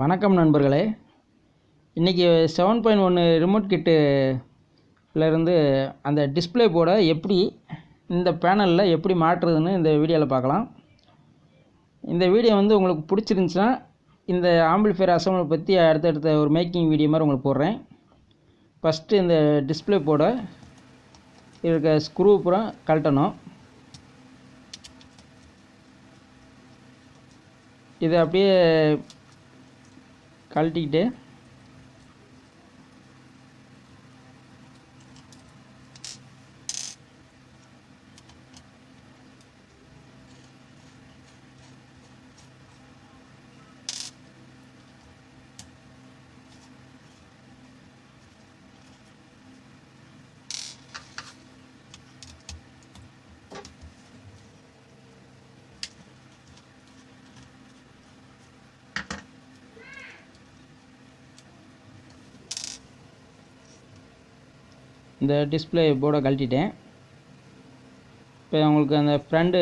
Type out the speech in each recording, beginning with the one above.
வணக்கம் நண்பர்களே. இன்றைக்கி 7.1 ரிமோட் கிட்டுலேருந்து அந்த டிஸ்பிளே போர்டை எப்படி இந்த பேனலில் எப்படி மாற்றுறதுன்னு இந்த வீடியோவில் பார்க்கலாம். இந்த வீடியோ உங்களுக்கு பிடிச்சிருந்துச்சுன்னா இந்த ஆம்பிளிஃபையர் அசம்பிளை பற்றி அடுத்தடுத்த ஒரு மேக்கிங் வீடியோ மாதிரி உங்களுக்கு போடுறேன். ஃபஸ்ட்டு இந்த டிஸ்பிளே போர்டை இருக்க ஸ்க்ரூ பூரா கழட்டணும். இதை அப்படியே கழட்டிக்கிட்டு இந்த டிஸ்பிளே போர்டை கழட்டிட்டேன். இப்போ உங்களுக்கு அந்த ஃப்ரண்ட்டு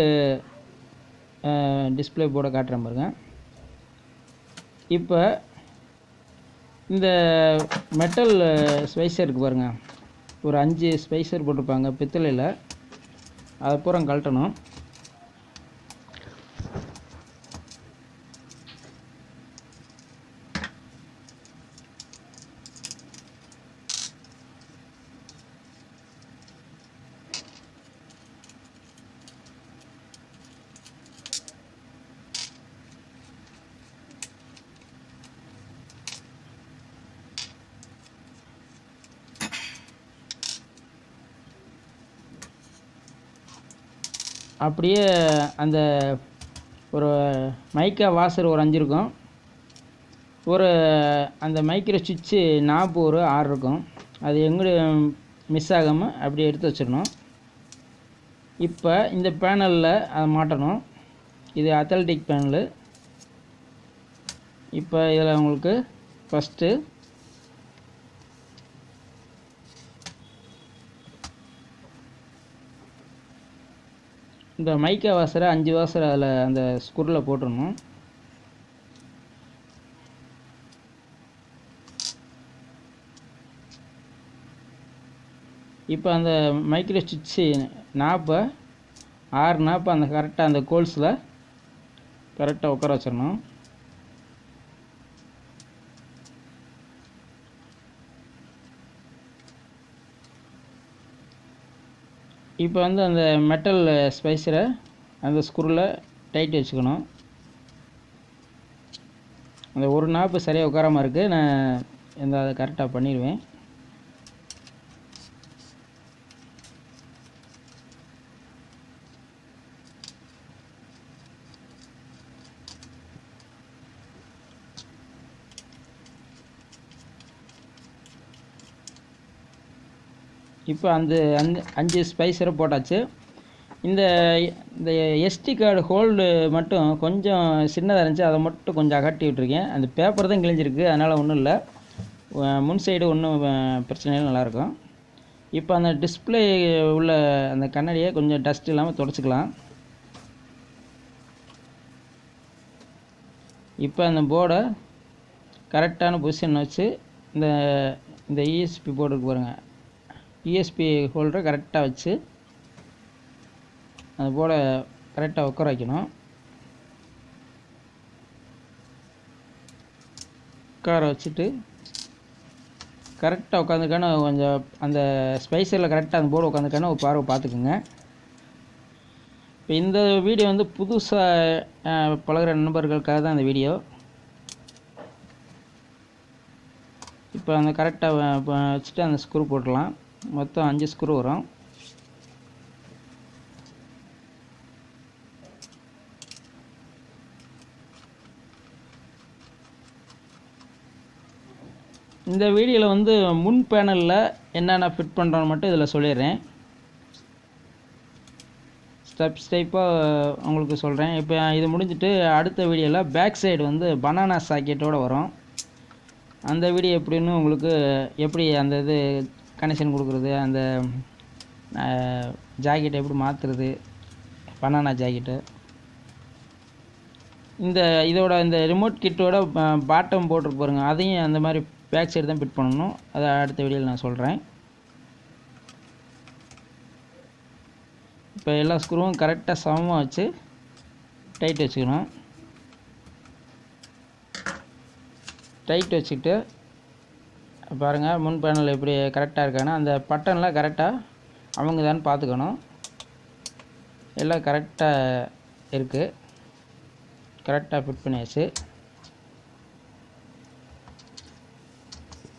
டிஸ்பிளே போர்டை காட்டுறேன் பாருங்க. இப்போ இந்த மெட்டல் ஸ்பைசர் இருக்குது பாருங்கள், ஒரு 5 ஸ்பைசர் போட்டிருப்பாங்க பித்தளையில், அதை பூரா கழட்டணும். அப்படியே அந்த ஒரு மைக்கா வாசர் ஒரு 5 இருக்கும், ஒரு அந்த மைக்ரோ சுவிட்சு நாப்பு ஒரு 6 இருக்கும். அது எங்கே மிஸ் ஆகாமல் அப்படியே எடுத்து வச்சிடணும். இப்போ இந்த பேனலில் அதை மாட்டணும். இது அத்லட்டிக் பேனலு. இப்போ இதில் உங்களுக்கு ஃபஸ்ட்டு இந்த மைக்கா வாசரை 5 வாசரை அதில் அந்த ஸ்க்ரூவில் போட்டுடணும். இப்போ அந்த மைக்ரோ சுவிட்சு நாப்பை 6 நாப்பை அந்த கரெக்டாக அந்த கோல்ஸில் கரெக்டாக உட்கார வச்சிடணும். இப்போ அந்த மெட்டல் ஸ்பைசரை அந்த ஸ்க்ரூவில் டைட் வச்சுக்கணும். அந்த ஒரு நாப்பு சரியாக உட்காராமல் இருக்குது, நான் அதை கரெக்டாக பண்ணிடுவேன். இப்போ அந்த 5 ஸ்பைசரை போட்டாச்சு. இந்த எஸ்டி கார்டு ஹோல்டு மட்டும் கொஞ்சம் சின்னதாக இருந்துச்சு, அதை மட்டும் கொஞ்சம் அகட்டி விட்டுருக்கேன். அந்த பேப்பர் தான் கிழிஞ்சிருக்கு, அதனால் ஒன்றும் இல்லை. முன் சைடு ஒன்றும் பிரச்சனை இல்லை, நல்லாயிருக்கும். இப்போ அந்த டிஸ்பிளே உள்ள அந்த கண்ணாடியை கொஞ்சம் டஸ்ட் இல்லாமல் துடைச்சிக்கலாம். இப்போ அந்த போர்டை கரெக்டான பொசிஷன் வச்சு இந்த இஎஸ்பி போர்டு இருக்கு பாருங்கள், யூஎஸ்பி ஹோல்டரை கரெக்டாக வச்சு அந்த போர்டை கரெக்டாக உட்கார வைக்கணும். உட்கார வச்சுட்டு கரெக்டாக உட்காந்துக்கான கொஞ்சம் அந்த ஸ்பைசரில் கரெக்டாக அந்த போர்டு உட்காந்துக்கான ஒரு பார்வை பார்த்துக்குங்க. இப்போ இந்த வீடியோ புதுசாக பழகிற நண்பர்களுக்காக தான் இந்த வீடியோ. இப்போ அந்த கரெக்டாக வச்சுட்டு அந்த ஸ்க்ரூ போட்டுடலாம். மொத்தம் 5 ஸ்க்ரூ வரும். இந்த வீடியோவில் முன் பேனலில் என்னென்ன ஃபிட் பண்ணுறோன்னு மட்டும் இதில் சொல்லிடுறேன். ஸ்டெப்பாக உங்களுக்கு சொல்கிறேன். இப்போ இது முடிஞ்சிட்டு அடுத்த வீடியோவில் பேக் சைடு பனானா சாக்கெட்டோடு வரும். அந்த வீடியோ எப்படின்னு உங்களுக்கு எப்படி அந்த இது கனெக்ஷன் கொடுக்குறது, அந்த ஜாக்கெட்டை எப்படி மாற்றுறது, பனானா ஜாக்கெட்டு, இதோட இந்த ரிமோட் கிட்டோட பாட்டம் போட்டிருக்கு பாருங்கள், அதையும் அந்த மாதிரி பேக் சைடு தான் ஃபிட் பண்ணணும். அதை அடுத்த வீடியோவில் நான் சொல்கிறேன். இப்போ எல்லா ஸ்க்ரூவும் கரெக்டாக சமமாக வச்சு டைட் வச்சுக்கணும். டைட் வச்சுக்கிட்டு பாருங்கள் முன் பேனல் எப்படி கரெக்டாக இருக்கான்னு, அந்த பட்டன்லாம் கரெக்டாக அவங்கதான்னு பார்த்துக்கணும். எல்லாம் கரெக்டாக இருக்குது, கரெக்டாக ஃபிட் பண்ணியாச்சு.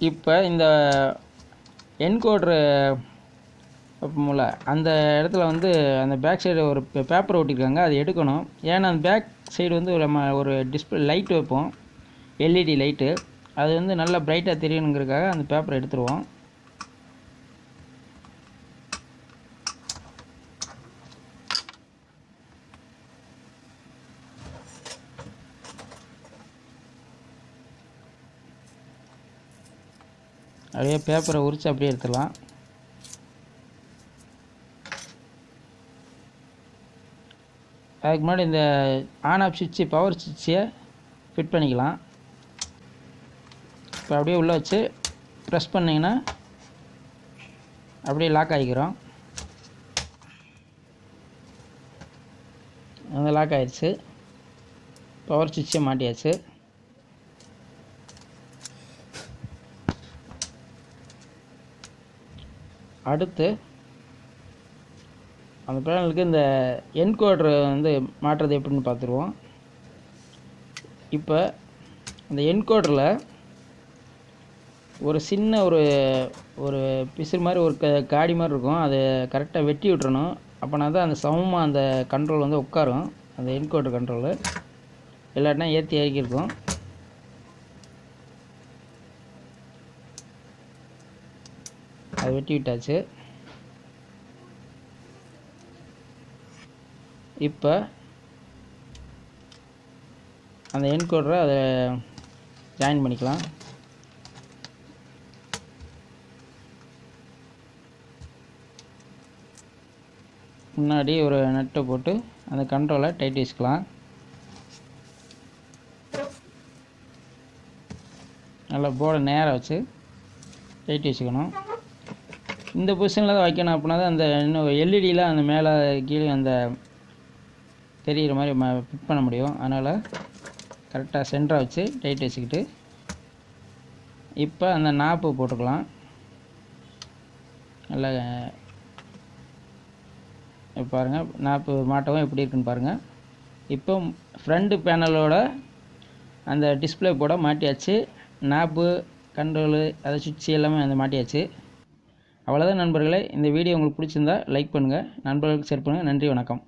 இப்போ இந்த என்கோட்ரு மூல அந்த இடத்துல வந்து அந்த பேக் சைடு ஒரு பேப்பர் ஒட்டியிருக்காங்க, அது எடுக்கணும். ஏன்னா அந்த பேக் சைடு வந்து நம்ம ஒரு டிஸ்பிளே லைட் வைப்போம், எல்இடி லைட்டு, அது வந்து நல்லா பிரைட்டாக தெரியணுங்கிறதுக்காக அந்த பேப்பரை எடுத்துருவோம். அப்படியே பேப்பரை உரித்து அப்படியே எடுத்துடலாம். அதுக்கு முன்னாடி இந்த ஆன் ஆஃப் சுவிட்சு, பவர் சுவிட்சை ஃபிட் பண்ணிக்கலாம். இப்போ அப்படியே உள்ளே வச்சு ப்ரெஸ் பண்ணிங்கன்னா அப்படியே லாக் ஆகிக்கிறோம். அந்த லாக் ஆகிடுச்சு. பவர் சுவிட்சை மாட்டியாச்சு. அடுத்து அந்த பேனலுக்கு இந்த என்கோடர் வந்து மாட்டுறது எப்படின்னு பார்த்துருவோம். இப்போ அந்த என்கோடரில் ஒரு சின்ன ஒரு பிசிறு மாதிரி ஒரு காடி மாதிரி இருக்கும், அதை கரெக்டாக வெட்டி விட்டுறணும். அப்போனா தான் அந்த சமமாக அந்த கண்ட்ரோல் வந்து உட்காரும், அந்த என்கோடர் கண்ட்ரோலு. இல்லாட்டினா ஏற்றி இறக்கியிருக்கும். அதை வெட்டி விட்டாச்சு. இப்போ அந்த என்கோடரை அதை ஜாயின் பண்ணிக்கலாம். முன்னாடி ஒரு நட்டை போட்டு அந்த கண்ட்ரோலை டைட் வச்சுக்கலாம். நல்லா போர்டை நேராக வச்சு டைட் வச்சுக்கணும். இந்த பொசிஷனில் தான் வைக்கணும். அப்படின்னா தான் அந்த இன்னும் எல்இடியில் அந்த மேலே கீழே அந்த தெரிகிற மாதிரி ஃபிட் பண்ண முடியும். அதனால் கரெக்டாக சென்டராக வச்சு டைட் வச்சுக்கிட்டு இப்போ அந்த நாப்பு போட்டுக்கலாம். நல்லா பாருங்கள், நாப்பு மாட்டவும் எப்படி இருக்குன்னு பாருங்கள். இப்போ ஃப்ரண்ட் பேனலோட அந்த டிஸ்பிளே போட மாட்டியாச்சு. நாப்பு, கண்ட்ரோலு, அதை சுவிட்சு எல்லாமே அந்த மாட்டியாச்சு. அவ்வளோதான் நண்பர்களே. இந்த வீடியோ உங்களுக்கு பிடிச்சிருந்தா லைக் பண்ணுங்கள், நண்பர்களுக்கு ஷேர் பண்ணுங்கள். நன்றி, வணக்கம்.